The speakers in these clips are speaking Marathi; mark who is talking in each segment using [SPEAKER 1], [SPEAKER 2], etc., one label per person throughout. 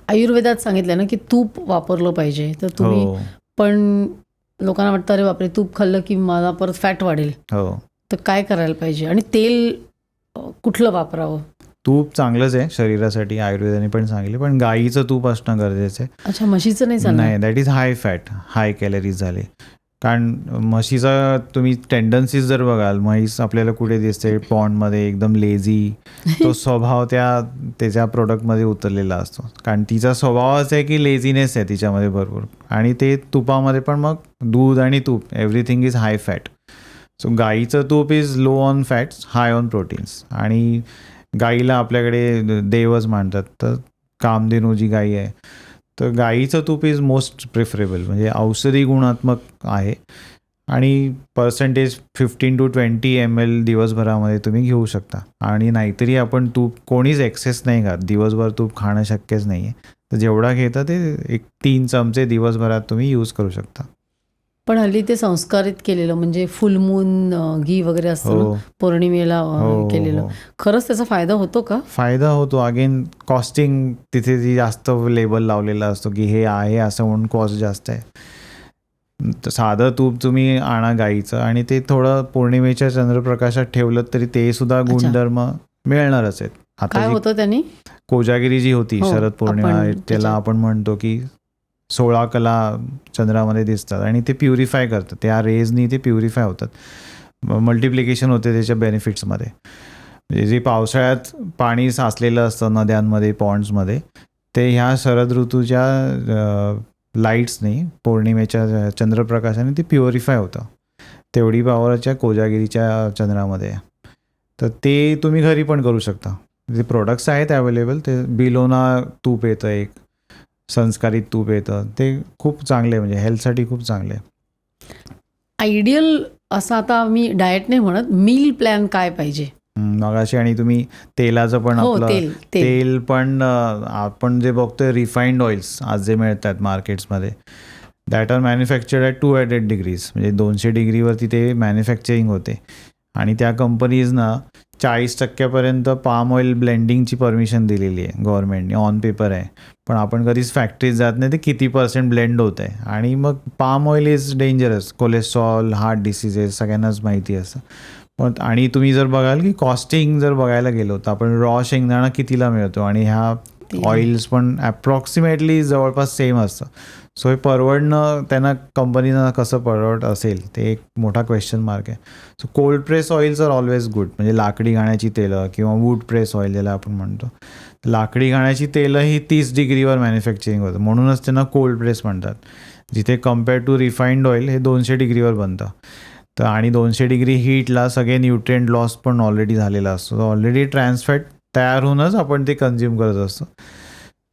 [SPEAKER 1] आयुर्वेदात सांगितलं ना की तूप वापरलं पाहिजे, तर तुम्ही
[SPEAKER 2] हो
[SPEAKER 1] पण लोकांना वाटतं अरे बापरे तूप खाल्लं की मला परत फॅट वाढेल,
[SPEAKER 2] हो.
[SPEAKER 1] तर काय करायला पाहिजे आणि तेल कुठलं वापरावं?
[SPEAKER 2] तूप चांगलंच आहे शरीरासाठी, आयुर्वेदाने पण सांगितले, पण गाईचं तूप असणं गरजेचं आहे.
[SPEAKER 1] अच्छा, म्हशीचं नाही चालणार?
[SPEAKER 2] नाही, that is high fat, high calories झाले. कारण म्हशीचा तुम्ही टेंडन्सीज जर बघाल, म्हैस आपल्याला कुठे दिसते पॉन्डमध्ये एकदम लेझी, तो स्वभाव त्याच्या प्रोडक्टमध्ये उतरलेला असतो. कारण तिचा स्वभावच आहे की लेझीनेस आहे तिच्यामध्ये भरपूर, आणि ते तुपामध्ये पण मग दूध आणि तूप everything is high fat. So गाईचं तूप is low on fats, high on proteins. आणि गाईला आपल्याकडे देवच मानतात, तर कामधेनू जी गाई आहे, तर गाईचं तूप इज मोस्ट प्रिफरेबल. म्हणजे औषधी गुणात्मक आहे आणि पर्सेंटेज 15 to 20 ml दिवसभरामध्ये तुम्ही घेऊ शकता. आणि नाहीतरी आपण तूप कोणीच एक्सेस नाही खात, दिवसभर तूप खाणं शक्यच नाही आहे. तर जेवढा घेतं ते 3 चमचे दिवसभरात तुम्ही यूज करू शकता.
[SPEAKER 1] पण हल्ली ते संस्कारित केलेलं म्हणजे फुलमून घी वगैरे असतं ना, पौर्णिमेला केलेलं,
[SPEAKER 2] हो.
[SPEAKER 1] खरंच त्याचा फायदा होतो का?
[SPEAKER 2] फायदा होतो. अगेन कॉस्टिंग तिथे जी जास्त लेबल लावलेला असतो की हे आहे असं म्हणून कॉस्ट जास्त आहे. तर साधं तूप तुम्ही आणा गाईचं आणि ते थोडं पौर्णिमेच्या चंद्रप्रकाशात ठेवलं तरी ते सुद्धा गुणधर्म मिळणारच आहेत. आता
[SPEAKER 1] काय
[SPEAKER 2] जी
[SPEAKER 1] होतं त्यांनी?
[SPEAKER 2] कोजागिरी जी होती,
[SPEAKER 1] हो,
[SPEAKER 2] शरद पौर्णिमा,
[SPEAKER 1] आपण
[SPEAKER 2] त्याला
[SPEAKER 1] त्याच्यात-
[SPEAKER 2] आपण म्हणतो की 16 कला चंद्रामध्ये दिसतात आणि ते प्युरिफाय करतात. त्या रेजनी ते प्युरिफाय होतात, मल्टिप्लिकेशन होते त्याच्या बेनिफिट्समध्ये. म्हणजे जे पावसाळ्यात पाणी साचलेलं असतं नद्यांमध्ये, पॉन्ड्समध्ये, ते ह्या शरद ऋतूच्या लाईट्सनी, पौर्णिमेच्या चंद्रप्रकाशाने ते प्युरिफाय होतं. तेवढी पॉवरच्या कोजागिरीच्या चंद्रामध्ये. तर ते तुम्ही घरी पण करू शकता. जे प्रोडक्ट्स आहेत अवेलेबल, ते बिलोना तूप येतं, एक संस्कारित तूप येतं, ते खूप चांगले, म्हणजे हेल्थसाठी खूप चांगले.
[SPEAKER 1] आयडियल असं, आता मी डाएट नाही म्हणत, मील प्लॅन काय पाहिजे?
[SPEAKER 2] मगाशी, आणि तुम्ही तेलाचं पण,
[SPEAKER 1] हो,
[SPEAKER 2] आपलं तेल पण आपण जे बघतोय रिफाईंड ऑइल्स आज जे मिळतात मार्केट्समध्ये, that are manufactured at 200 degrees, म्हणजे 200 डिग्रीवरती ते मॅन्युफॅक्चरिंग होते. आणि त्या कंपनीजना 40% पाम ऑइल ब्लेंडिंगची परमिशन दिलेली आहे गव्हर्नमेंटने, ऑन पेपर आहे. पण आपण कधीच फॅक्टरीज जात नाही ते किती % ब्लेंड होत आहे. आणि मग palm oil is dangerous, cholesterol, heart diseases सगळ्यांनाच माहिती असतं. पण आणि तुम्ही जर बघाल की कॉस्टिंग जर बघायला गेलो तर आपण रॉ शेंगदाणा कितीला मिळतो आणि ह्या ऑइल्स पण ॲप्रॉक्सिमेटली जवळपास सेम असतं. सो हे परवडणं त्यांना, कंपनीना कसं परवडत असेल, ते एक मोठा क्वेश्चन मार्क आहे. So cold press oils are always good. म्हणजे लाकडी घाण्याची तेलं किंवा वूड प्रेस ऑइल ज्याला आपण म्हणतो, लाकडी घाण्याची तेलं ही 30 डिग्रीवर मॅन्युफॅक्चरिंग होतं, म्हणूनच त्यांना कोल्ड प्रेस म्हणतात. जिथे कम्पेअर टू रिफाईंड ऑइल हे 200 डिग्रीवर बनतं. तर आणि 200 डिग्री हीटला सगळे न्यूट्रिएंट लॉस पण ऑलरेडी झालेला असतो. ऑलरेडी ट्रान्सफॅट तयार होऊनच आपण ते कन्झ्युम करत असतो.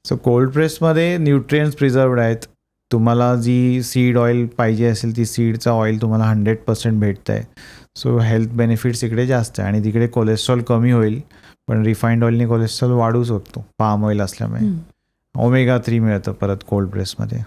[SPEAKER 2] सो कोल्ड प्रेसमध्ये न्यूट्रिएंट्स प्रिझर्वड आहेत. तुम्हाला जी सीड ऑइल पाहिजे असेल ती सीडचा ऑइल तुम्हाला 100% भेटतं आहे. सो हेल्थ बेनिफिट्स इकडे जास्त आहे आणि तिकडे कोलेस्ट्रॉल कमी होईल. पण रिफाईंड ऑइलने कोलेस्ट्रॉल वाढू शकतो पाम ऑइल असल्यामुळे. ओमेगा 3 मिळतं परत कोल्ड प्रेसमध्ये.